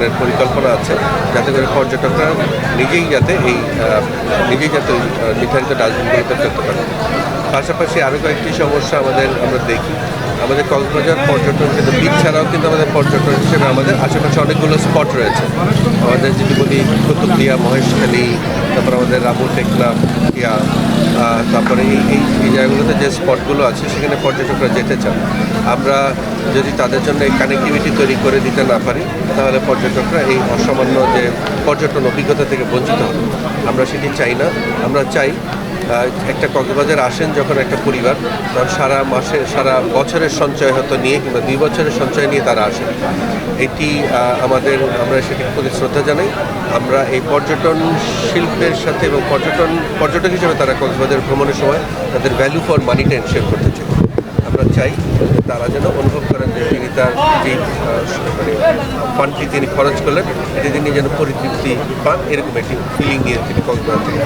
ধরনের পরিকল্পনা আছে যাতে করে পর্যটকরা নিজেই যাতে নির্ধারিত ডাস্টবিনগুলোতে ফেলতে পারে। পাশাপাশি আরও কয়েকটি সমস্যা আমরা দেখি। আমাদের কক্সবাজার পর্যটন কিন্তু বিচ ছাড়াও কিন্তু আমাদের পর্যটন হিসেবে আমাদের আশেপাশে অনেকগুলো স্পট রয়েছে। আমাদের যদি বলি কুতুবদিয়া, মহেশখালী, তারপর আমাদের রামু, টেকনাফ, তারপরে এই জায়গাগুলোতে যে স্পটগুলো আছে সেখানে পর্যটকরা যেতে চান। আমরা যদি তাদের জন্য এই কানেক্টিভিটি তৈরি করে দিতে না পারি তাহলে পর্যটকরা এই অসামান্য যে পর্যটন অভিজ্ঞতা থেকে বঞ্চিত হবে। আমরা সেটি চাই না। আমরা চাই একটা কক্সবাজার আসেন যখন একটা পরিবার, তখন সারা বছরের সঞ্চয় হয়তো নিয়ে কিংবা 2 বছরের সঞ্চয় নিয়ে তারা আসেন। এটি আমরা সেটির প্রতি শ্রদ্ধা জানাই। আমরা এই পর্যটন শিল্পের সাথে এবং পর্যটক হিসেবে তারা কক্সবাজার ভ্রমণের সময় তাদের ভ্যালু ফর মানিটা এনশিওর করতে চাই। আমরা চাই তারা যেন অনুভব করেন যে তিনি তার যে ফান্ডটি তিনি খরচ করলেন এটি তিনি যেন পরিতৃপ্তি পান, এরকম একটি ফিলিং নিয়ে তিনি কক্সবাজার থেকে